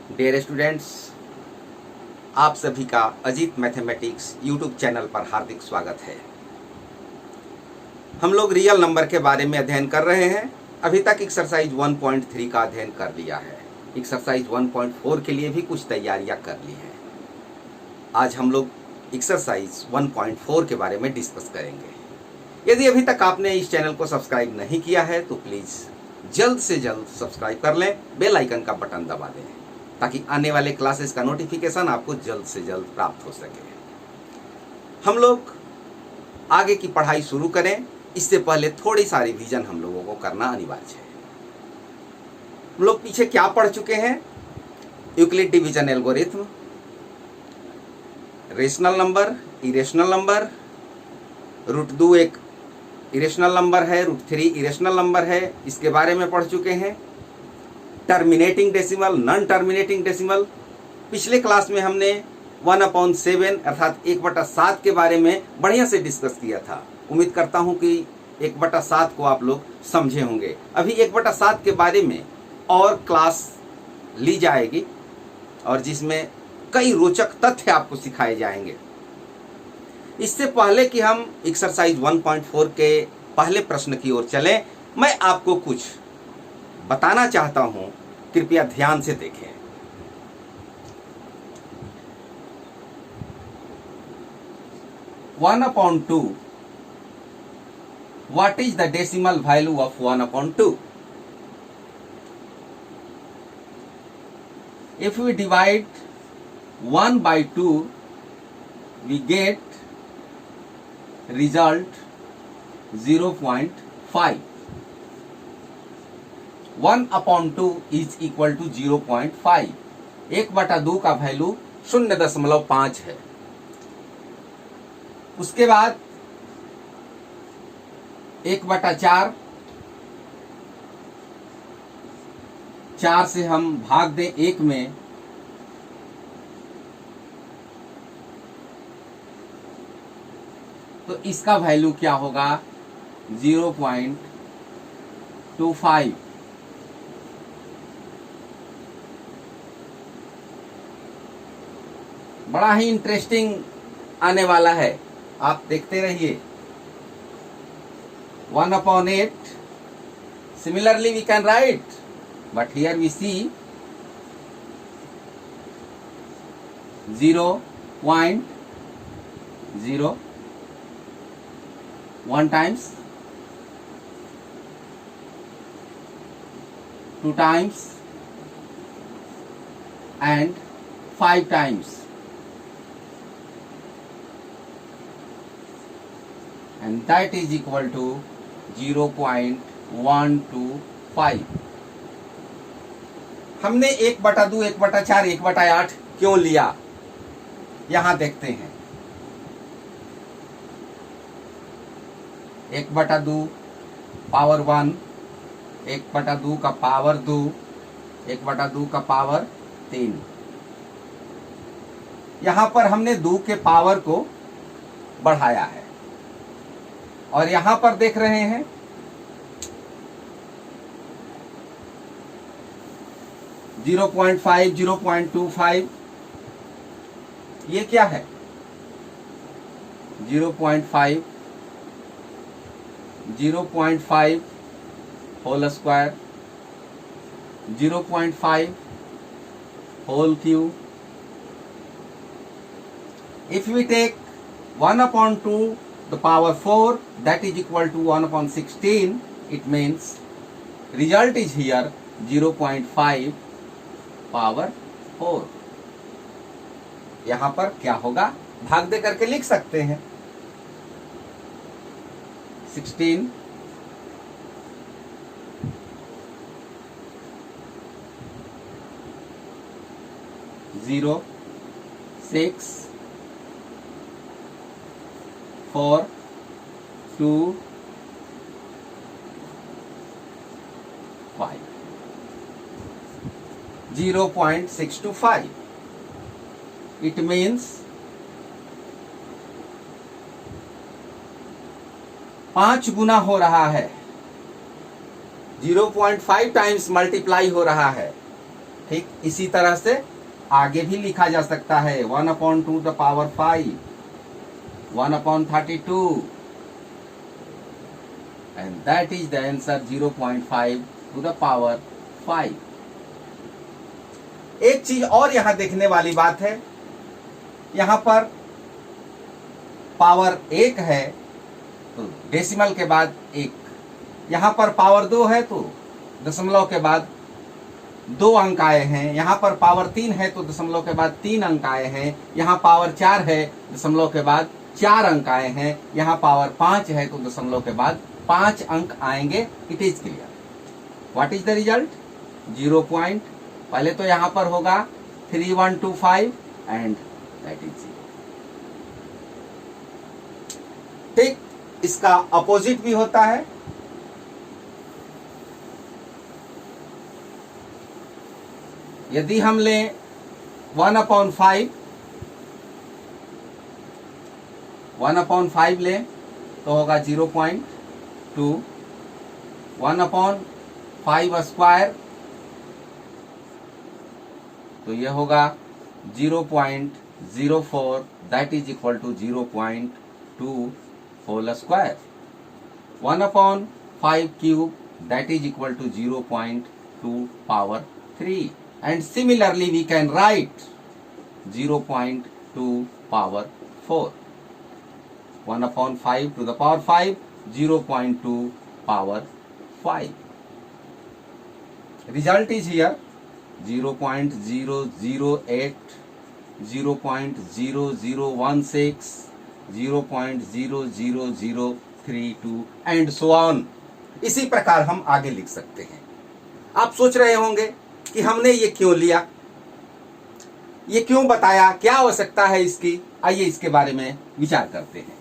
Dear students, आप सभी का अजीत मैथमेटिक्स यूट्यूब चैनल पर हार्दिक स्वागत है। हम लोग रियल नंबर के बारे में अध्ययन कर रहे हैं। अभी तक एक्सरसाइज 1.3 का अध्ययन कर लिया है। एक्सरसाइज 1.4 के लिए भी कुछ तैयारियां कर ली हैं। आज हम लोग एक्सरसाइज 1.4 के बारे में डिस्कस करेंगे। यदि अभी तक आपने इस चैनल को सब्सक्राइब नहीं किया है तो प्लीज़ जल्द से जल्द सब्सक्राइब कर लें, बेल आइकन का बटन दबा दें ताकि आने वाले क्लासेस का नोटिफिकेशन आपको जल्द से जल्द प्राप्त हो सके। हम लोग आगे की पढ़ाई शुरू करें इससे पहले थोड़ी सा रिवीजन हम लोगों को करना अनिवार्य है। हम लोग पीछे क्या पढ़ चुके हैं? Euclid division algorithm, rational number, irrational number, √2 एक इरेशनल नंबर है, √3 इरेशनल नंबर है, इसके बारे में पढ़ चुके हैं। Terminating decimal, non terminating decimal, पिछले क्लास में हमने 1/7 अर्थात 1/7 के बारे में बढ़िया से डिस्कस किया था। उम्मीद करता हूं कि 1/7 को आप लोग समझे होंगे। अभी 1/7 के बारे में और क्लास ली जाएगी और जिसमें कई रोचक तथ्य आपको सिखाए जाएंगे। इससे पहले कि हम एक्सरसाइज 1.4 के पहले प्रश्न की ओर चलें, मैं आपको कुछ बताना चाहता हूं, कृपया ध्यान से देखें। One upon two, what is the decimal value of 1/2? If we divide 1 by 2, we get result 0.5. 1/2 is equal to 0.5. 1/2 का वैल्यू 0.5 है। उसके बाद 1/4, 4 से हम भाग दें 1 में, तो इसका वैल्यू क्या होगा? 0.25। बड़ा ही इंटरेस्टिंग आने वाला है, आप देखते रहिए। 1/8, similarly we can write, but here we see 0.0, 1 times, 2 times and 5 times, and that is equal to 0.125। हमने 1/2, 1/4, 1/8 क्यों लिया, यहां देखते हैं। 1/2 पावर 1, 1/2 का पावर 2, 1/2 का पावर 3। यहां पर हमने 2 के पावर को बढ़ाया है और यहां पर देख रहे हैं 0.5, 0.25, ये क्या है? 0.5, 0.5 whole square, 0.5 whole cube. If we take 1/2 the power 4, that is equal to 1/16, it means result is here 0.5 power 4। यहां पर क्या होगा? भाग दे करके लिख सकते हैं। 16 0 6 4 2 5, 0.625। It means 5 गुना हो रहा है, 0.5 टाइम्स मल्टीप्लाई हो रहा है। ठीक इसी तरह से आगे भी लिखा जा सकता है 1/2 the power 5, 1/32, and that is the answer 0.5 to the power 5. एक चीज और यहां देखने वाली बात है, यहां पर पावर 1 है तो डेसिमल के बाद 1, यहां पर पावर 2 है तो दशमलव के बाद 2 अंक आए हैं, यहां पर पावर 3 है तो दशमलव के बाद 3 अंक आए हैं, यहां पावर 4 है दशमलव के बाद 4 अंक आए हैं, यहां पावर 5 है तो दशमलव के बाद 5 अंक आएंगे. It is clear. What is the result? 0 point. पहले तो यहां पर होगा 3125 एंड दैट इज 0. ठीक इसका अपोजिट भी होता है. यदि हम लें 1/5 लें तो होगा 0.2, 1/5 स्क्वायर तो यह होगा 0.04, that is equal to 0.2 whole square. 1/5 cube that is equal to 0.2 power 3. And similarly we can write 0.2 power 4. 1/5 to the power 5, 0.2 power 5. Result is here 0.008, 0.0016, 0.00032 and so on. इसी प्रकार हम आगे लिख सकते हैं. आप सोच रहे होंगे कि हमने ये क्यों लिया, ये क्यों बताया, क्या आवश्यकता है इसकी. आइए इसके बारे में विचार करते हैं.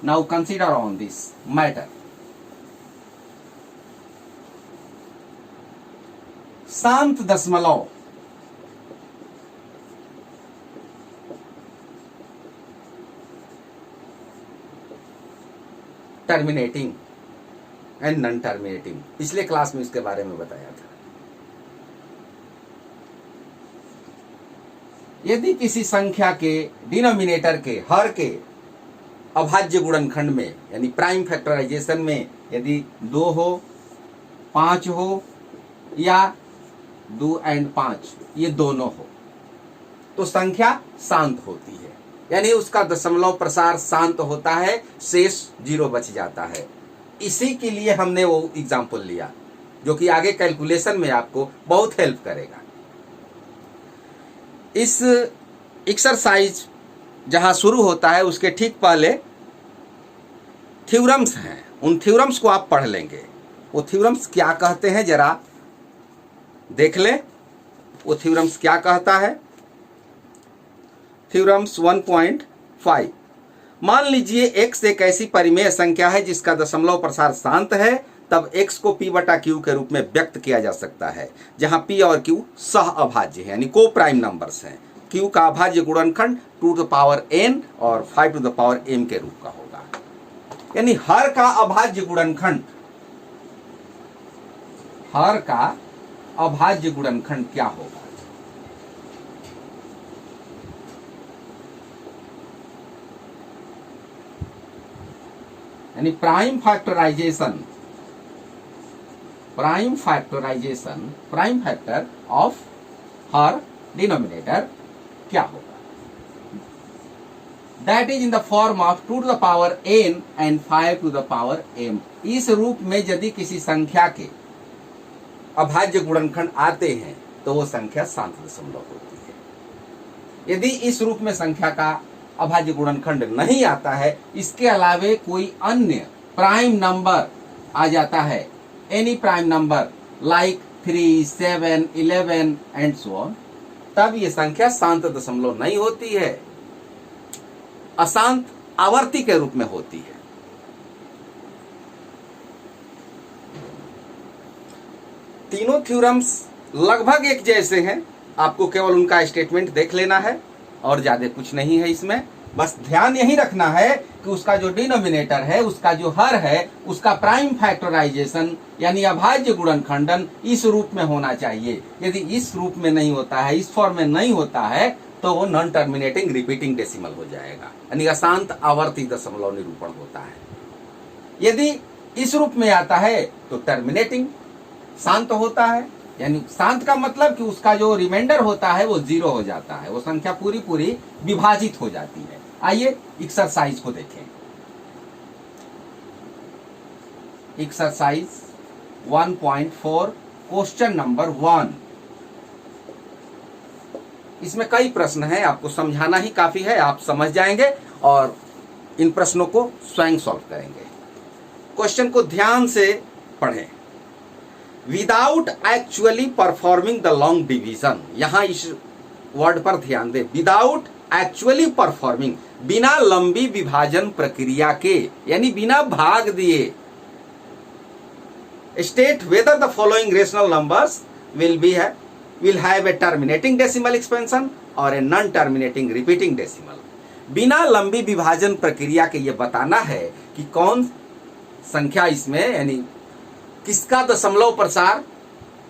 Now consider on this matter. शांत दशमलव टर्मिनेटिंग एंड नॉन टर्मिनेटिंग, पिछले क्लास में इसके बारे में बताया था. यदि किसी संख्या के डिनोमिनेटर के हर के अभाज्य गुणनखंड में यानी प्राइम फैक्टराइजेशन में यदि 2 हो, 5 हो या 2 और 5 ये दोनों हो तो संख्या शांत होती है, यानी उसका दशमलव प्रसार शांत होता है, शेष 0 बच जाता है. इसी के लिए हमने वो एग्जाम्पल लिया जो कि आगे कैलकुलेशन में आपको बहुत हेल्प करेगा. इस एक्सरसाइज जहां शुरू होता है उसके ठीक पहले थ्योरम्स हैं, उन थ्योरम्स को आप पढ़ लेंगे. वो थ्योरम्स क्या कहते हैं जरा देख लें. वो थ्योरम्स क्या कहता है. थ्योरम्स 1.5. मान लीजिए x एक ऐसी परिमेय संख्या है जिसका दशमलव प्रसार शांत है, तब x को p बटा q के रूप में व्यक्त किया जा सकता है जहां p और q सह अभाज्य है यानी को प्राइम नंबर्स हैं. q का अभाज्य गुणनखंड 2 टू द पावर n और 5 टू द पावर m के रूप का होगा. यानी हर का अभाज्य गुणनखंड, हर का अभाज्य गुणनखंड क्या होगा. यानी प्राइम फैक्टर ऑफ हर डिनोमिनेटर क्या होगा. That is in the form of 2 to the power n and 5 to the power m. इस रूप में यदि किसी संख्या के अभाज्य गुणनखंड आते हैं तो वो संख्या शांत दशमलव होती है. यदि इस रूप में संख्या का अभाज्य गुणनखंड नहीं आता है, इसके अलावे कोई अन्य प्राइम नंबर आ जाता है, any prime number like 3, 7, 11 and so on, तब ये संख्या शांत दशमलव नहीं होती है, अशांत आवर्ती के रूप में होती है. तीनों थ्योरम्स लगभग एक जैसे हैं, आपको केवल उनका स्टेटमेंट देख लेना है और ज्यादा कुछ नहीं है इसमें. बस ध्यान यही रखना है कि उसका जो डिनोमिनेटर है, उसका जो हर है, उसका प्राइम फैक्टराइजेशन यानी अभाज्य गुणनखंडन इस रूप में होना चाहिए। यदि इस रूप में नहीं होता है, इस फॉर्म में नहीं होता है, तो वो नॉन टर्मिनेटिंग रिपीटिंग डेसिमल हो जाएगा, यानी अशांत आवर्ती दशमलव निरूपण होता है। यदि इस रूप में आता है तो टर्मिनेटिंग शांत होता है, यानी शांत का मतलब कि उसका जो रिमाइंडर होता है वो 0 हो जाता है, वो संख्या पूरी पूरी विभाजित हो जाती है। आइए एक्सरसाइज को देखें। Exercise 1.4 question number 1। इसमें कई प्रश्न हैं, आपको समझाना ही काफी है, आप समझ जाएंगे और इन प्रश्नों को स्वयं सॉल्व करेंगे। क्वेश्चन को ध्यान से पढ़ें। Without actually performing the long division, यहां इस वर्ड पर ध्यान दें, विदाउट एक्चुअली परफॉर्मिंग, बिना लंबी विभाजन प्रक्रिया के, यानी बिना भाग दिए। State whether the following rational numbers will have a terminating decimal expansion और a non terminating repeating decimal। बिना लंबी विभाजन प्रक्रिया के ये बताना है कि कौन संख्या इसमें, यानी किसका दशमलव प्रसार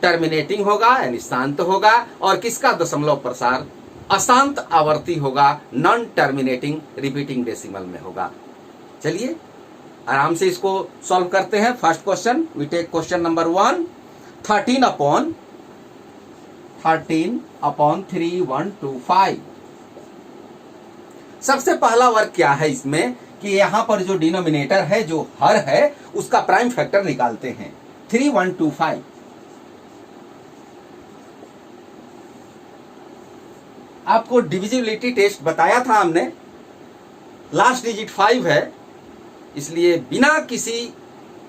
टर्मिनेटिंग होगा यानी शांत होगा, और किसका दशमलव प्रसार अशांत आवर्ती होगा, नॉन टर्मिनेटिंग रिपीटिंग डेसिमल में होगा। चलिए आराम से इसको सॉल्व करते हैं। First question, we take question number 1, 13 upon 3 1 2 5। सबसे पहला वर्क क्या है इसमें कि यहां पर जो डिनोमिनेटर है, जो हर है, उसका प्राइम फैक्टर निकालते हैं। 3 1 2 5। आपको डिविजिबिलिटी टेस्ट बताया था हमने, लास्ट डिजिट 5 है, इसलिए बिना किसी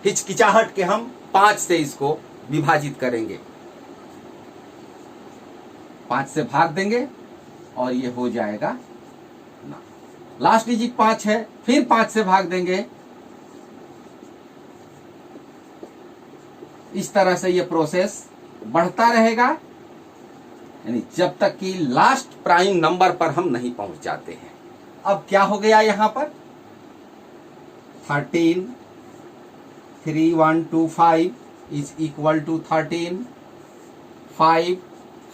हिचकिचाहट के हम 5 से इसको विभाजित करेंगे। 5 से भाग देंगे और ये हो जाएगा ना। लास्ट डिजिट 5 है, फिर 5 से भाग देंगे। इस तरह से ये प्रोसेस बढ़ता रहेगा, यानी जब तक कि लास्ट प्राइम नंबर पर हम नहीं पहुंच जाते हैं। अब क्या हो गया यहां पर, 13 3 1 2 5 is equal to 13 5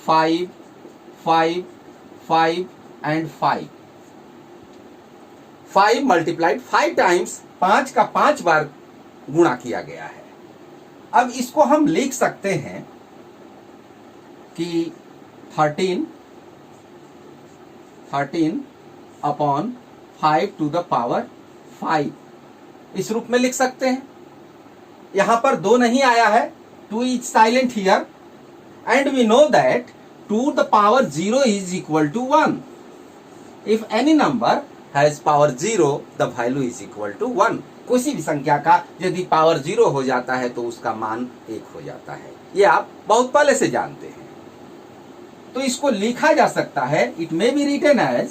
5 5 5 and 5 5 multiplied 5 times, 5 का 5 बार गुणा किया गया है। अब इसको हम लिख सकते हैं कि 13 अपॉन 5 टू द पावर 5, इस रूप में लिख सकते हैं। यहां पर 2 नहीं आया है, 2 is silent here, and we know that 2 the power 0 is equal to 1. If any number has power 0, the value is equal to 1. किसी भी संख्या का यदि पावर 0 हो जाता है तो उसका मान 1 हो जाता है। ये आप बहुत पहले से जानते हैं। तो इसको लिखा जा सकता है, it may be written as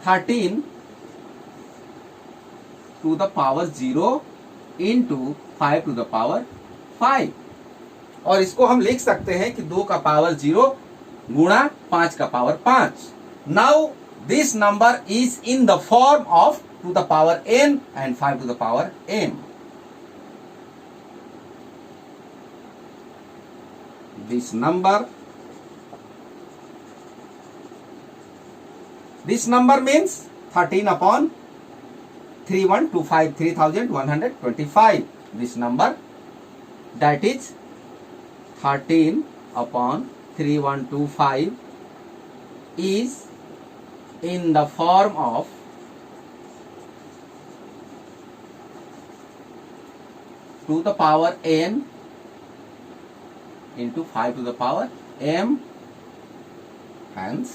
13 to the power 0 into 5 to the power 5। और इसको हम लिख सकते हैं कि 2 का पावर 0 गुणा 5 का power 5। Now this number is in the form of 2 the power n and 5 to the power m। This number means 13 upon 3125, 3125. This number, that is 13 upon 3125 is in the form of 2 the power n into 5 to the power m, hence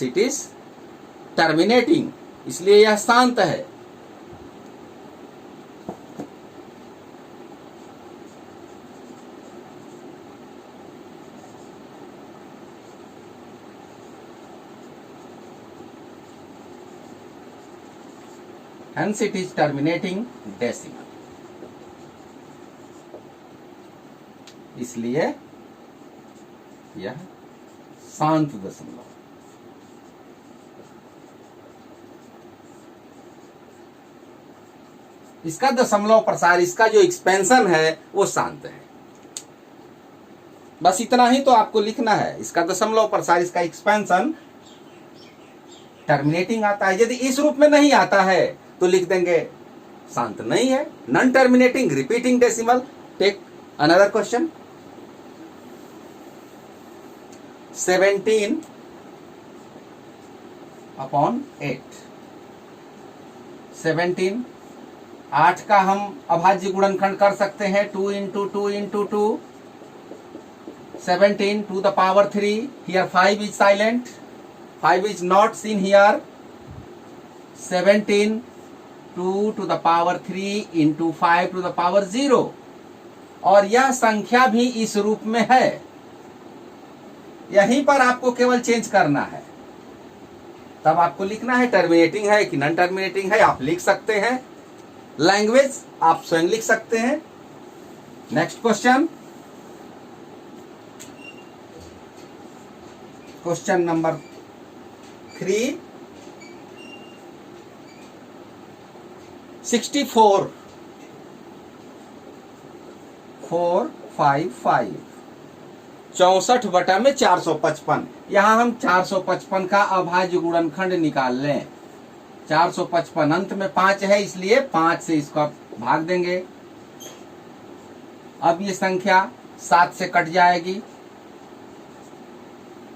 it is terminating, इसलिए यह शांत है। Hence it is terminating decimal, इसलिए यह शांत दशमलव। इसका दशमलव प्रसार, इसका जो एक्सपेंशन है वो शांत है। बस इतना ही तो आपको लिखना है, इसका दशमलव प्रसार, इसका एक्सपेंशन टर्मिनेटिंग आता है। यदि इस रूप में नहीं आता है तो लिख देंगे शांत नहीं है, non terminating repeating decimal. Take another question. 17/8। 17, 8 का हम अभाज्य गुणनखंड कर सकते हैं 2 into 2 into 2, 17 to the power 3। Here 5 is silent, 5 is not seen here। 17 2 to the power 3 into 5 to the power 0। और यह संख्या भी इस रूप में है, यहीं पर आपको केवल चेंज करना है। तब आपको लिखना है टर्मिनेटिंग है कि नॉन टर्मिनेटिंग है, आप लिख सकते हैं। लैंग्वेज आप स्वयं लिख सकते हैं। Next question, question number 3। 64 455 64/455। यहां हम 455 का अभाज्य गुणनखंड निकाल लें। 455 अंत में 5 है, इसलिए 5 से इसको भाग देंगे। अब ये संख्या 7 से कट जाएगी।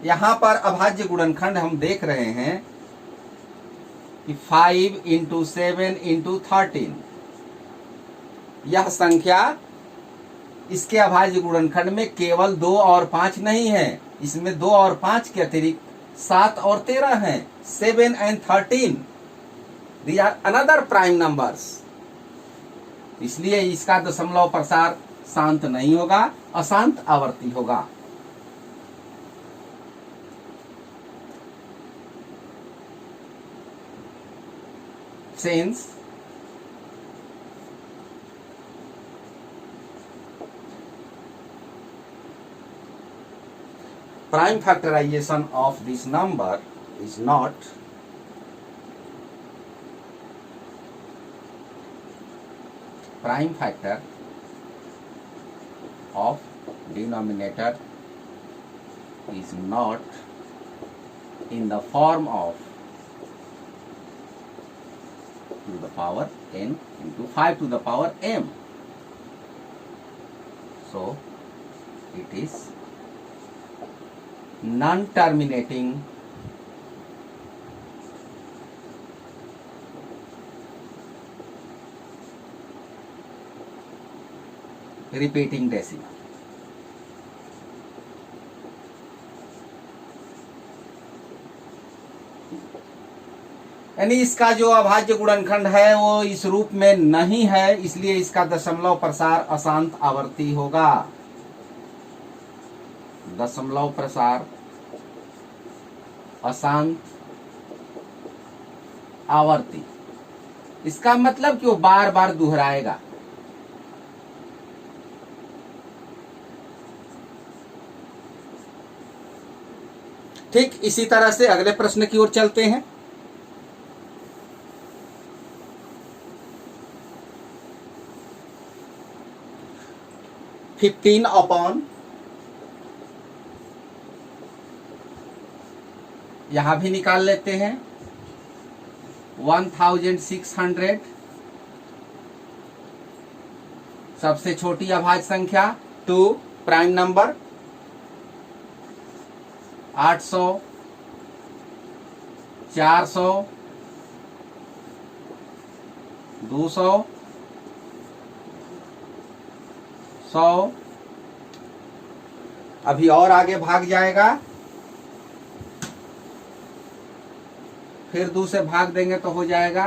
यहां पर अभाज्य गुणनखंड हम देख रहे हैं कि 5 into 7 into 13। यह संख्या इसके अभाज्य गुणनखंड में केवल 2 और 5 नहीं है, इसमें 2 और 5 के अतिरिक्त 7 और 13 हैं। 7 and 13 these are another prime numbers। इसलिए इसका दशमलव प्रसार शांत नहीं होगा, अशांत आवर्ती होगा। Since prime factorization of this number is not prime factor of denominator is not in the form of to the power n into 5 to the power m, so it is non-terminating repeating decimal। यानी इसका जो अभाज्य गुणनखंड है वो इस रूप में नहीं है, इसलिए इसका दशमलव प्रसार अशांत आवर्ती होगा। दशमलव प्रसार अशांत आवर्ती, इसका मतलब कि वो बार बार दोहराएगा। ठीक इसी तरह से अगले प्रश्न की ओर चलते हैं। फिफ्टीन अपॉन, यहां भी निकाल लेते हैं 1600। सबसे छोटी अभाज्य संख्या 2, प्राइम नंबर 800, 400, 200, 100। अभी और आगे भाग जाएगा, फिर 2 से भाग देंगे तो हो जाएगा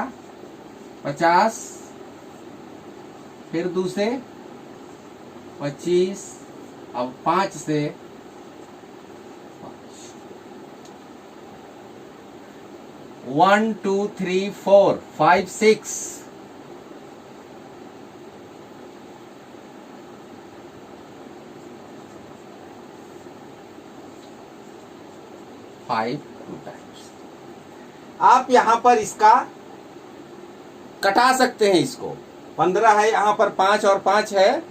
50, फिर 2 से 25, अब 5 से 1 2 3 4 5 6। 5 2 टाइम्स। आप यहां पर इसका कटा सकते हैं, इसको 15 है, यहाँ पर 5 और 5 है,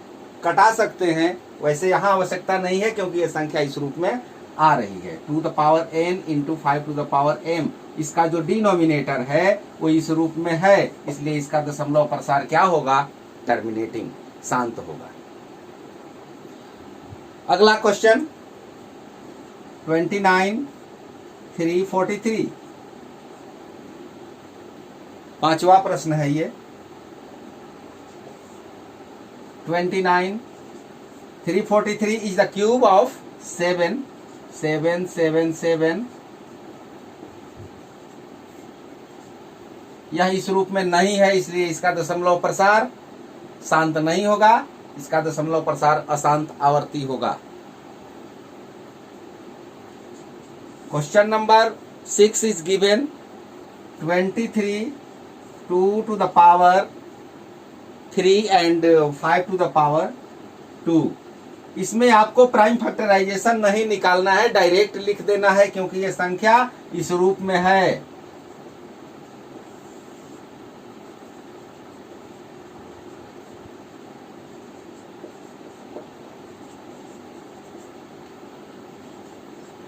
कटा सकते हैं। वैसे यहाँ आवश्यकता नहीं है क्योंकि ये संख्या इस रूप में आ रही है, to the power n into 5 to the power m। इसका जो डिनोमिनेटर है वो इस रूप में है, इसलिए इसका दशमलव प्रसार क्या होगा? टर्मिनेटिंग, शांत होगा। अगला क्वेश्चन 29,343, पांचवा प्रश्न है ये। 29,343 इज द क्यूब ऑफ 7, 7, 7, 7। यह इस रूप में नहीं है, इसलिए इसका दशमलव प्रसार शांत नहीं होगा, इसका दशमलव प्रसार अशांत आवर्ती होगा। Question number 6 is given 23 2 to the power 3 and 5 to the power 2। इसमें आपको प्राइम फैक्टराइजेशन नहीं निकालना है, डायरेक्ट लिख देना है क्योंकि ये संख्या इस रूप में है।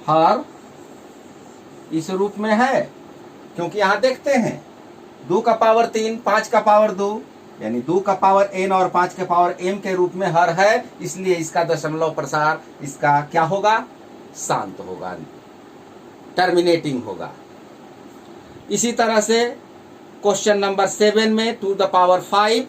हर इस रूप में है क्योंकि यहां देखते हैं 2 का पावर 3, 5 का पावर 2, यानी 2 का पावर n और 5 के पावर m के रूप में हर है, इसलिए इसका दशमलव प्रसार इसका क्या होगा? शांत होगा, टर्मिनेटिंग होगा। इसी तरह से क्वेश्चन नंबर 7 में 2 the power 5,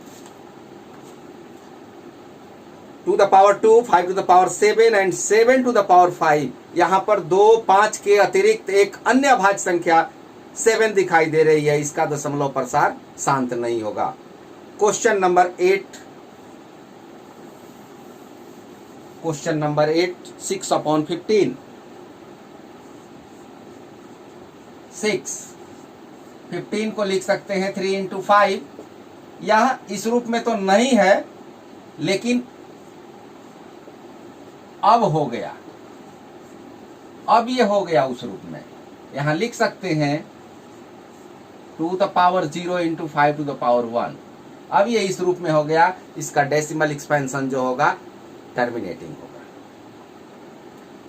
2 the power 2, 5 to the power 7 and 7 to the power 5। यहां पर 2, 5 के अतिरिक्त एक अन्य भाज्य संख्या 7 दिखाई दे रही है, इसका दशमलव प्रसार शांत नहीं होगा। क्वेश्चन नंबर 8, 6/15, 15 को लिख सकते हैं 3 इंटू 5। यह इस रूप में तो नहीं है, लेकिन अब हो गया, अब ये हो गया उस रूप में। यहां लिख सकते हैं 2 the power 0 into 5 to the power 1। अब ये इस रूप में हो गया, इसका डेसिमल एक्सपेंशन जो होगा टर्मिनेटिंग होगा।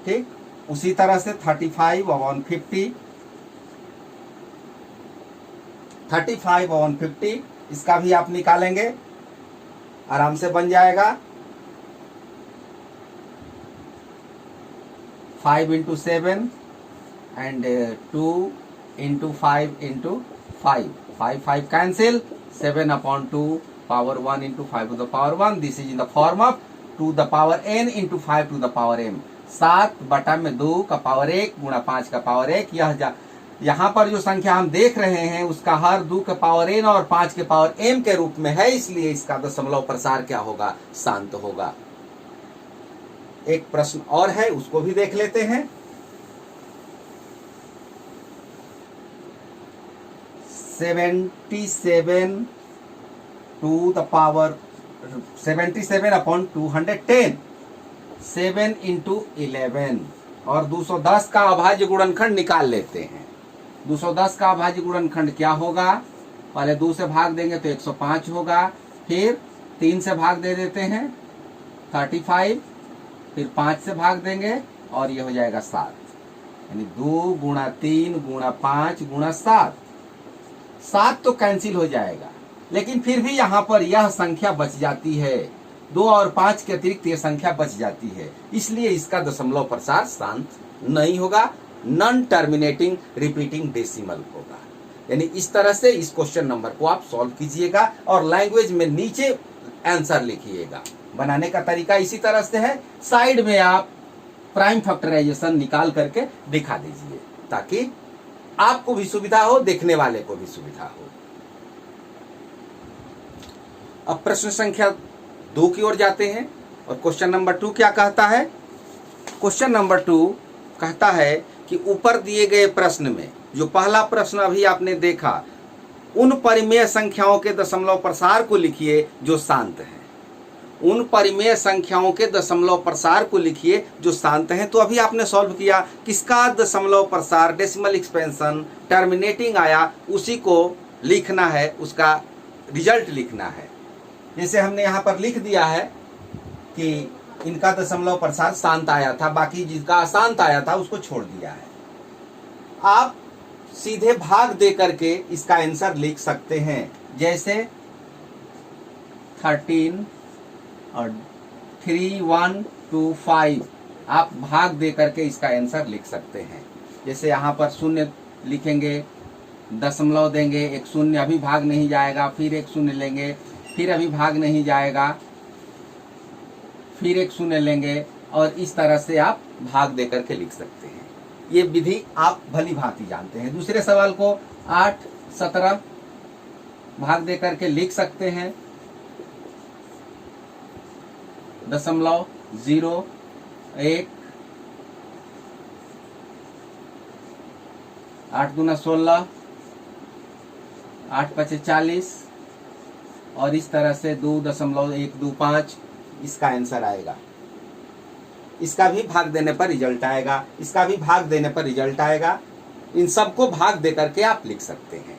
ठीक, उसी तरह से 35/50, 35/50 इसका भी आप निकालेंगे, आराम से बन जाएगा। 5 into 7 and 2 into 5 into 5, 5 cancel, 7/2 power 1 into 5 to the power 1। This is in the form of 2 the power n into 5 to the power m। 7/2 का पावर 1 गुणा 5 का पावर 1। यहाँ पर जो संख्या हम देख रहे हैं उसका हर 2 के पावर n और 5 के पावर m के रूप में है, इसलिए इसका दशमलव प्रसार क्या होगा? शांत होगा। एक प्रश्न और है, उसको भी देख लेते हैं। 77 टू द पावर 77/210, 7 इंटू 11। और 210 का अभाज्य गुणनखंड निकाल लेते हैं। 210 का अभाज्य गुणनखंड क्या होगा? पहले 2 से भाग देंगे तो 105 होगा, फिर 3 से भाग दे देते हैं 35, फिर 5 से भाग देंगे और ये हो जाएगा 7, यानी 2 गुणा 3 गुणा 5 गुणा 7। 7 तो कैंसिल हो जाएगा, लेकिन फिर भी यहाँ पर यह संख्या बच जाती है, 2 और 5 के अतिरिक्त यह संख्या बच जाती है, इसलिए इसका दशमलव प्रसार शांत नहीं होगा, नॉन टर्मिनेटिंग रिपीटिंग डेसिमल होगा। यानी इस तरह से इस क्वेश्चन नंबर को आप सॉल्व कीजिएगा और लैंग्वेज में नीचे आंसर लिखिएगा। बनाने का तरीका इसी तरह से है, साइड में आप प्राइम फैक्टराइजेशन निकाल करके दिखा दीजिए ताकि आपको भी सुविधा हो, देखने वाले को भी सुविधा हो। अब प्रश्न संख्या 2 की ओर जाते हैं और क्वेश्चन नंबर 2 क्या कहता है? क्वेश्चन नंबर 2 कहता है कि ऊपर दिए गए प्रश्न में जो पहला प्रश्न अभी आपने देखा, उन परिमेय संख्याओं के दशमलव प्रसार को लिखिए जो शांत हैं। उन परिमेय संख्याओं के दशमलव प्रसार को लिखिए जो शांत हैं। तो अभी आपने सॉल्व किया, किसका दशमलव प्रसार डेसिमल एक्सपेंशन टर्मिनेटिंग आया, उसी को लिखना है, उसका रिजल्ट लिखना है। जैसे हमने यहाँ पर लिख दिया है कि इनका दशमलव प्रसार शांत आया था, बाकी जिसका अशांत आया था उसको छोड़ दिया है। आप सीधे भाग दे करके इसका आंसर लिख सकते हैं, जैसे 13 और 3 1 2 5 आप भाग दे करके इसका आंसर लिख सकते हैं। जैसे यहाँ पर शून्य लिखेंगे, दशमलव देंगे, एक शून्य अभी भाग नहीं जाएगा, फिर एक शून्य लेंगे, फिर अभी भाग नहीं जाएगा, फिर एक शून्य लेंगे, और इस तरह से आप भाग दे करके लिख सकते हैं। ये विधि आप भली भांति जानते हैं। दूसरे सवाल को 8 17 भाग दे करके लिख सकते हैं। 0.0 1 8 दूना 16 8 5 40 और इस तरह से 2.125 इसका आंसर आएगा। इसका भी भाग देने पर रिजल्ट आएगा, इसका भी भाग देने पर रिजल्ट आएगा। इन सबको भाग दे करके आप लिख सकते हैं।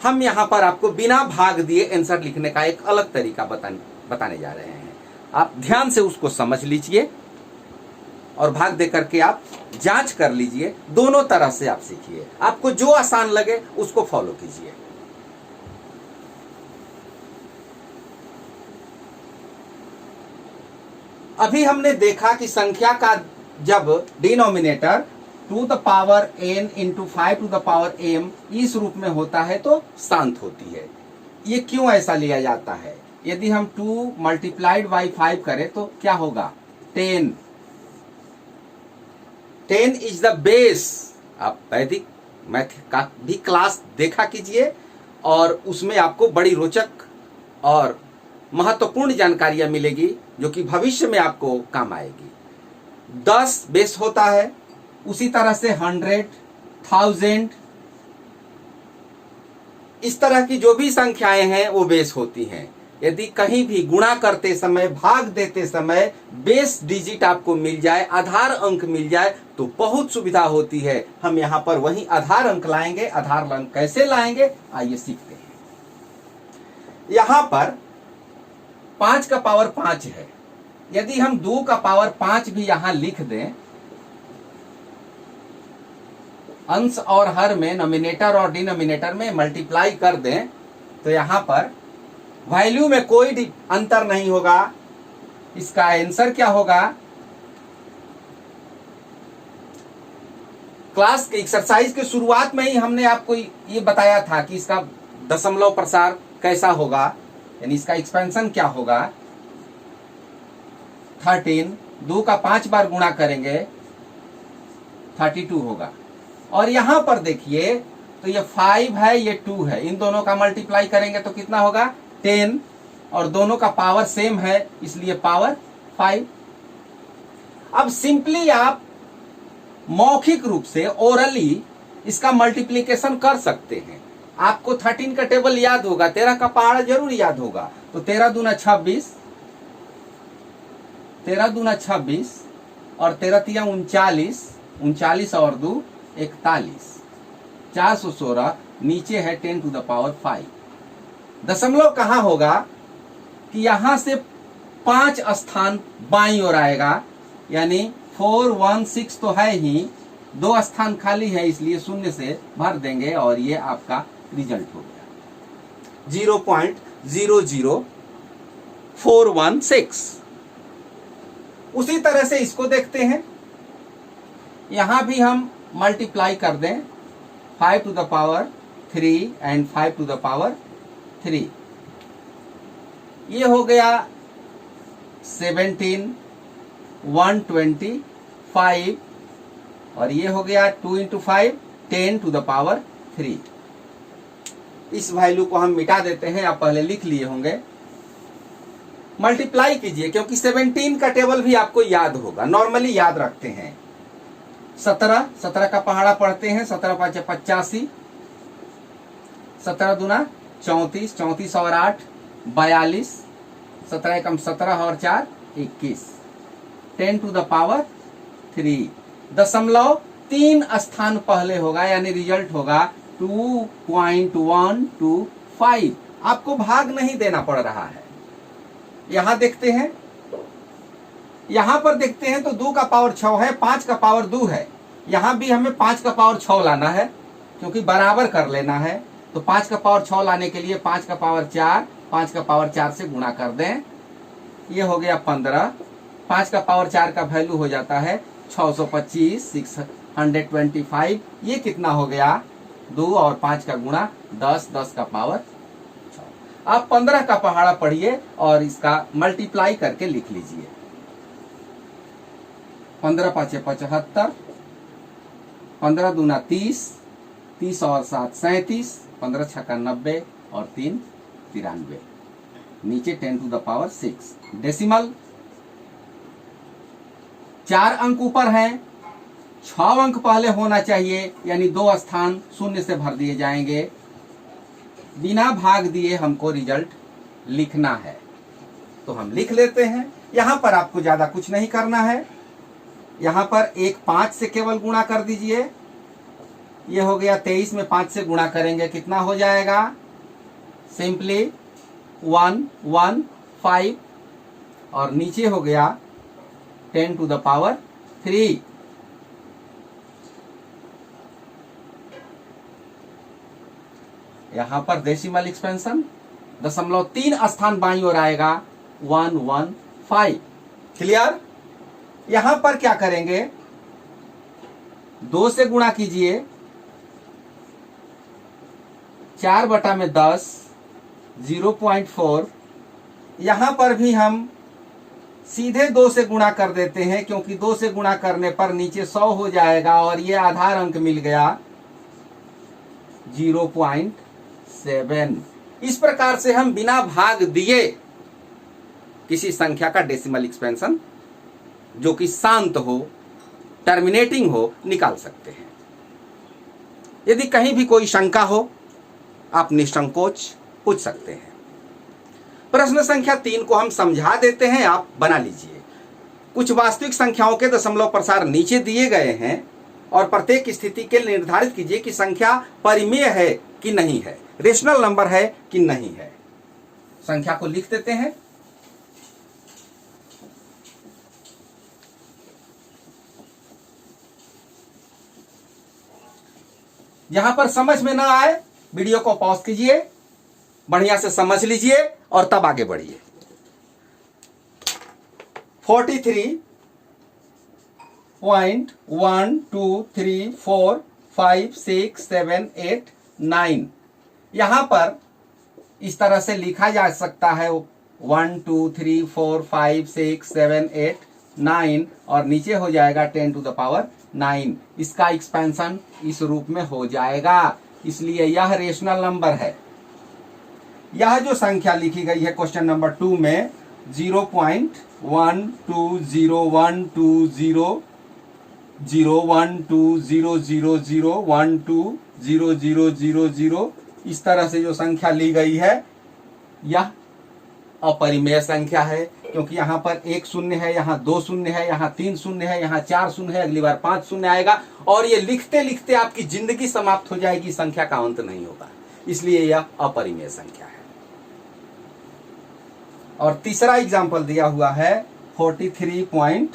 हम यहाँ पर आपको बिना भाग दिए आंसर लिखने का एक अलग तरीका बताने जा रहे हैं। आप ध्यान से उसको समझ लीजिए और भाग दे करके आप जांच कर लीजिए। दोनों तरह से आप सीखिए, आपको जो आसान लगे उसको फॉलो कीजिए। अभी हमने देखा कि संख्या का जब denominator to the power n into 5 to the power m इस रूप में होता है तो शांत होती है। ये क्यों ऐसा लिया जाता है? यदि हम 2 मल्टीप्लाइड बाई 5 करें तो क्या होगा? 10 इज द बेस। आप वैदिक मैथ का भी क्लास देखा कीजिए और उसमें आपको बड़ी रोचक और महत्वपूर्ण जानकारियां मिलेगी जो कि भविष्य में आपको काम आएगी। 10 बेस होता है, उसी तरह से 100, 1000 इस तरह की जो भी संख्याएं हैं वो बेस होती हैं। यदि कहीं भी गुणा करते समय, भाग देते समय बेस डिजिट आपको मिल जाए, आधार अंक मिल जाए तो बहुत सुविधा होती है। हम यहां पर वही आधार अंक लाएंगे। आधार अंक कैसे लाएंगे आइए सीखते हैं। यहां पर 5 का पावर 5 है। यदि हम 2 का पावर 5 भी यहां लिख दें, अंश और हर में, नॉमिनेटर और डिनोमिनेटर में मल्टीप्लाई कर दें तो यहां पर वैल्यू में कोई अंतर नहीं होगा। इसका आंसर क्या होगा? क्लास के एक्सरसाइज के शुरुआत में ही हमने आपको ये बताया था कि इसका दशमलव प्रसार कैसा होगा, यानी इसका एक्सपेंशन क्या होगा। 13 2 का 5 बार गुणा करेंगे 32 होगा। और यहां पर देखिए तो ये 5 है, ये 2 है, इन दोनों का मल्टीप्लाई करेंगे तो कितना होगा? 10 और दोनों का पावर सेम है इसलिए पावर 5। अब सिंपली आप मौखिक रूप से ओरली इसका मल्टीप्लिकेशन कर सकते हैं। आपको 13 का टेबल याद होगा, 13 का पहाड़ा जरूर याद होगा। तो 13 दूना 26, 13 दूना 26 और 13 तिया 39, 39 और 2 41, 416। नीचे है 10 टू द पावर 5। दशमलव कहां होगा कि यहां से 5 स्थान बाईं ओर आएगा, यानी 4 1 6 तो है ही, 2 स्थान खाली है इसलिए शून्य से भर देंगे और ये आपका रिजल्ट हो गया 0.00416। उसी तरह से इसको देखते हैं। यहां भी हम मल्टीप्लाई कर दें 5 to the power 3 and 5 to the power 3। ये हो गया 17 125 और ये हो गया 2 इंटू 5 10 टू द पावर 3। इस वैल्यू को हम मिटा देते हैं, आप पहले लिख लिए होंगे। मल्टीप्लाई कीजिए क्योंकि 17 का टेबल भी आपको याद होगा, नॉर्मली याद रखते हैं। 17 का पहाड़ा पढ़ते हैं, 17 5 85, 17 दूना 34, 34 और 8 42, 17 एकम 17 और 4 21, 10 टू द पावर 3। दशमलव 3 स्थान पहले होगा, यानी रिजल्ट होगा 2.125। आपको भाग नहीं देना पड़ रहा है, यहां देखते हैं, यहां पर देखते हैं तो 2 का पावर 6 है, 5 का पावर 2 है। यहां भी हमें 5 का पावर 6 लाना है क्योंकि बराबर कर लेना है। तो 5 का पावर 6 लाने के लिए 5 का पावर 4, 5 का पावर 4 से गुणा कर दें, ये हो गया 15। 5 का पावर 4 का वैल्यू हो जाता है 625, 625। ये कितना हो गया, 2 और 5 का गुणा 10, 10 का पावर 6। आप 15 का पहाड़ा पढ़िए और इसका मल्टीप्लाई करके लिख लीजिए। 15 5 75, 15 दूना 30, 30 और 7 37, 15 छक्का 90 और 3 93। नीचे 10 टू द पावर 6। डेसिमल 4 अंक ऊपर हैं, 6 अंक पहले होना चाहिए, यानी 2 स्थान शून्य से भर दिए जाएंगे। बिना भाग दिए हमको रिजल्ट लिखना है, तो हम लिख लेते हैं। यहां पर आपको ज्यादा कुछ नहीं करना है। यहां पर 1 5 से केवल गुणा कर दीजिए, ये हो गया 23 में 5 से गुणा करेंगे कितना हो जाएगा, सिंपली 1 1 5 और नीचे हो गया 10 टू द पावर 3। यहां पर डेसिमल एक्सपेंशन 0.3 स्थान बाईं ओर आएगा 115। क्लियर। यहां पर क्या करेंगे, 2 से गुणा कीजिए, 4 बटा में 10, 0.4। यहां पर भी हम सीधे 2 से गुणा कर देते हैं क्योंकि 2 से गुणा करने पर नीचे 100 हो जाएगा और ये आधार अंक मिल गया 0.7। इस प्रकार से हम बिना भाग दिए किसी संख्या का डेसिमल एक्सपेंशन जो कि शांत हो, टर्मिनेटिंग हो, निकाल सकते हैं। यदि कहीं भी कोई शंका हो आप निसंकोच पूछ सकते हैं। प्रश्न संख्या 3 को हम समझा देते हैं, आप बना लीजिए। कुछ वास्तविक संख्याओं के दशमलव प्रसार नीचे दिए गए हैं और प्रत्येक स्थिति के लिए निर्धारित कीजिए कि संख्या परिमेय है कि नहीं है, रेशनल नंबर है कि नहीं है। संख्या को लिख देते हैं। यहां पर समझ में ना आए वीडियो को पॉज कीजिए, बढ़िया से समझ लीजिए और तब आगे बढ़िए। 43.123456789। यहां पर इस तरह से लिखा जा सकता है 1 2 3 4 5 6 7 8 9 और नीचे हो जाएगा 10 टू द पावर 9। इसका एक्सपेंशन इस रूप में हो जाएगा, इसलिए यह रेशनल नंबर है। यह जो संख्या लिखी गई है क्वेश्चन नंबर 2 में 0.12012000120000 इस तरह से जो संख्या ली गई है यह अपरिमेय संख्या है, क्योंकि यहां पर 1 शून्य है, यहां 2 शून्य है, यहां 3 शून्य है, यहां 4 शून्य है, अगली बार 5 शून्य आएगा और ये लिखते लिखते आपकी जिंदगी समाप्त हो जाएगी, संख्या का अंत नहीं होगा, इसलिए यह अपरिमेय संख्या है। और तीसरा एग्जाम्पल दिया हुआ है 43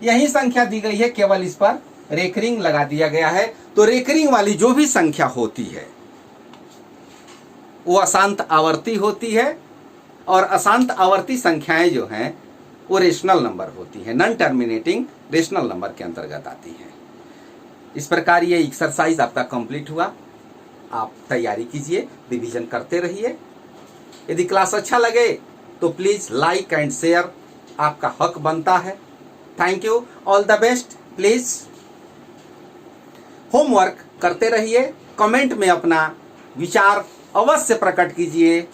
यही संख्या दी गई है, केवल इस पर रेकरिंग लगा दिया गया है। तो रेकरिंग वाली जो भी संख्या होती है वो अशांत आवर्ती होती है और अशांत आवर्ती संख्याएं जो हैं वो रेशनल नंबर होती हैं, नॉन टर्मिनेटिंग रेशनल नंबर के अंतर्गत आती हैं। इस प्रकार ये एक्सरसाइज आपका कंप्लीट हुआ। आप तैयारी कीजिए, रिवीजन करते रहिए। यदि क्लास अच्छा लगे तो प्लीज लाइक एंड शेयर, आपका हक बनता है। Thank you, all the best. Please homework करते रहिए, कमेंट में अपना विचार अवश्य प्रकट कीजिए।